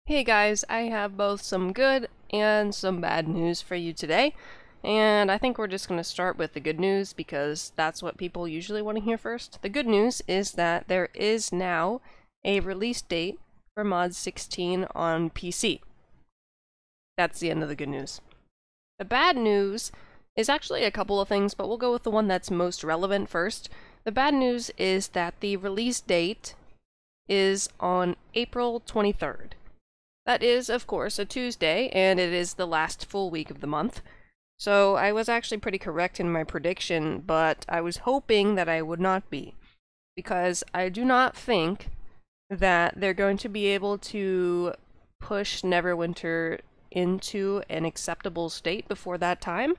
Hey guys, I have both some good and some bad news for you today. And I think we're just going to start with the good news because that's what people usually want to hear first. The good news is that there is now a release date for Mod 16 on PC. That's the end of the good news. The bad news is actually a couple of things, but we'll go with the one that's most relevant first. The bad news is that the release date is on April 23rd. That is, of course, a Tuesday, and it is the last full week of the month. So I was actually pretty correct in my prediction, but I was hoping that I would not be, because I do not think that they're going to be able to push Neverwinter into an acceptable state before that time.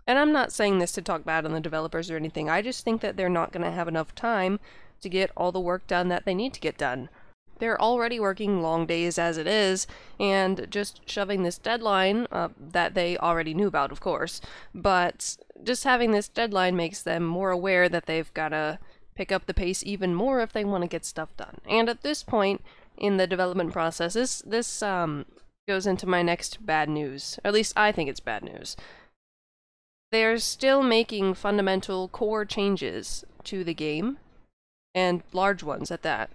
And I'm not saying this to talk bad on the developers or anything, I just think that they're not going to have enough time to get all the work done that they need to get done. They're already working long days as it is, and just shoving this deadline that they already knew about, of course, but just having this deadline makes them more aware that they've got to pick up the pace even more if they want to get stuff done. And at this point in the development process, this goes into my next bad news. Or at least I think it's bad news. They're still making fundamental core changes to the game, and large ones at that.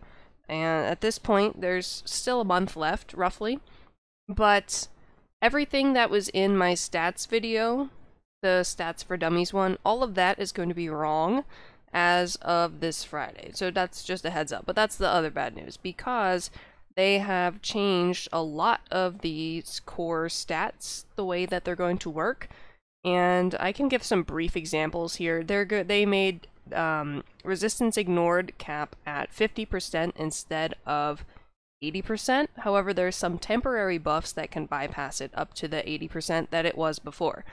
And at this point, there's still a month left, roughly. But everything that was in my stats video, the Stats for Dummies one, all of that is going to be wrong as of this Friday. So that's just a heads up. But that's the other bad news, because they have changed a lot of these core stats, the way that they're going to work. And I can give some brief examples here. They made resistance ignored cap at 50% instead of 80%. However, there's some temporary buffs that can bypass it up to the 80% that it was before.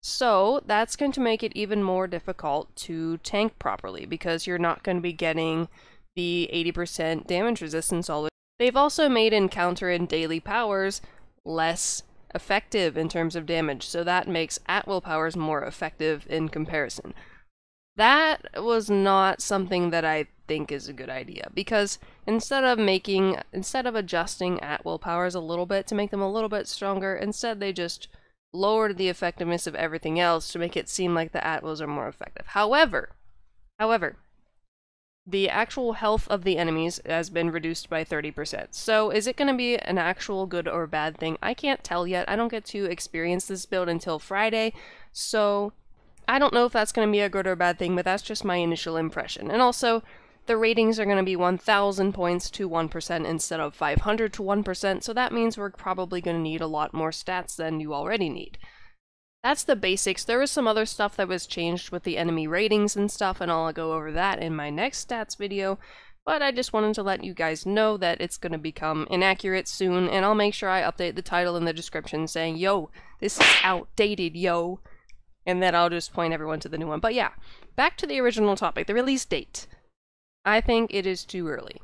So that's going to make it even more difficult to tank properly, because you're not going to be getting the 80% damage resistance all the time. They've also made encounter and daily powers less effective in terms of damage, so that makes at-will powers more effective in comparison. That was not something that I think is a good idea, because instead of adjusting at-will powers a little bit to make them a little bit stronger, instead they just lowered the effectiveness of everything else to make it seem like the at-wills are more effective. However, the actual health of the enemies has been reduced by 30%. So is it going to be an actual good or bad thing? I can't tell yet. I don't get to experience this build until Friday, so I don't know if that's going to be a good or bad thing, but that's just my initial impression. And also, the ratings are going to be 1,000 points to 1% instead of 500 to 1%, so that means we're probably going to need a lot more stats than you already need. That's the basics. There was some other stuff that was changed with the enemy ratings and stuff, and I'll go over that in my next stats video, but I just wanted to let you guys know that it's going to become inaccurate soon, and I'll make sure I update the title in the description saying, yo, this is outdated, yo, and then I'll just point everyone to the new one. But yeah, back to the original topic, the release date. I think it is too early.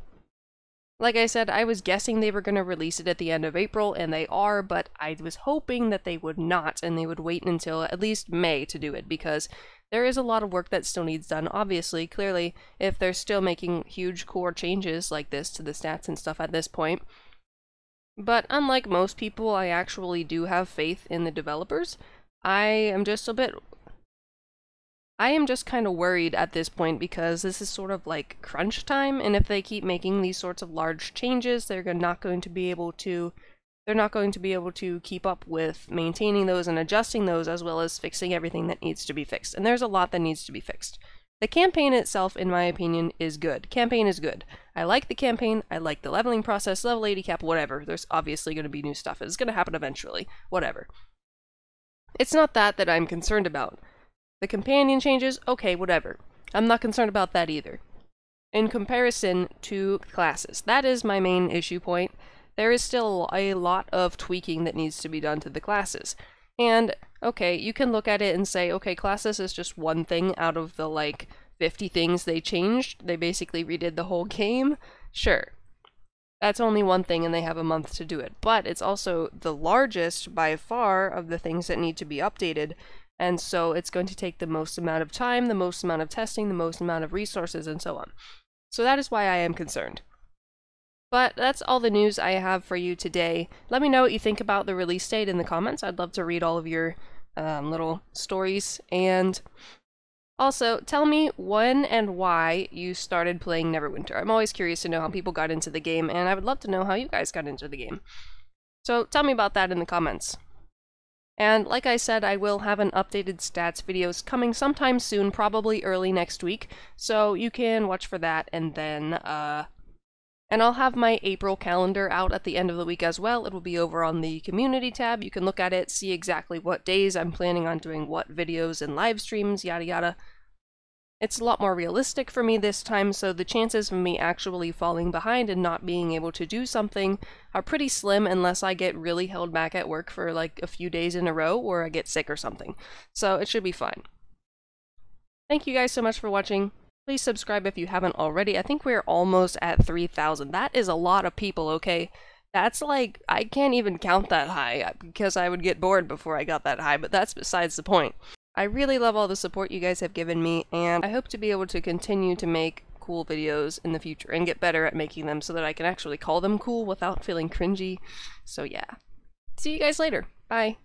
Like I said, I was guessing they were going to release it at the end of April, and they are, but I was hoping that they would not, and they would wait until at least May to do it, because there is a lot of work that still needs done, obviously, clearly, if they're still making huge core changes like this to the stats and stuff at this point. But unlike most people, I actually do have faith in the developers. I am just kind of worried at this point, because this is sort of like crunch time, and if they keep making these sorts of large changes, they're not going to be able to keep up with maintaining those and adjusting those, as well as fixing everything that needs to be fixed. And there's a lot that needs to be fixed. The campaign itself, in my opinion, is good. Campaign is good. I like the campaign, I like the leveling process, level 80 cap, whatever. There's obviously going to be new stuff. It's going to happen eventually. Whatever. It's not that I'm concerned about. The companion changes, okay, whatever. I'm not concerned about that either. In comparison to classes, that is my main issue point. There is still a lot of tweaking that needs to be done to the classes. And, okay, you can look at it and say, okay, classes is just one thing out of the, 50 things they changed. They basically redid the whole game. Sure. That's only one thing, and they have a month to do it. But it's also the largest, by far, of the things that need to be updated. And so it's going to take the most amount of time, the most amount of testing, the most amount of resources, and so on. So that is why I am concerned. But that's all the news I have for you today. Let me know what you think about the release date in the comments. I'd love to read all of your little stories. And also, tell me when and why you started playing Neverwinter. I'm always curious to know how people got into the game, and I would love to know how you guys got into the game. So tell me about that in the comments. And like I said, I will have an updated stats videos coming sometime soon, probably early next week, so you can watch for that, and then, and I'll have my April calendar out at the end of the week as well. It'll be over on the community tab. You can look at it, see exactly what days I'm planning on doing what videos and live streams, yada yada. It's a lot more realistic for me this time, so the chances of me actually falling behind and not being able to do something are pretty slim unless I get really held back at work for like a few days in a row or I get sick or something. So it should be fine. Thank you guys so much for watching. Please subscribe if you haven't already. I think we're almost at 3,000. That is a lot of people, okay? That's like, I can't even count that high because I would get bored before I got that high, but that's besides the point. I really love all the support you guys have given me, and I hope to be able to continue to make cool videos in the future and get better at making them so that I can actually call them cool without feeling cringy. So yeah. See you guys later. Bye.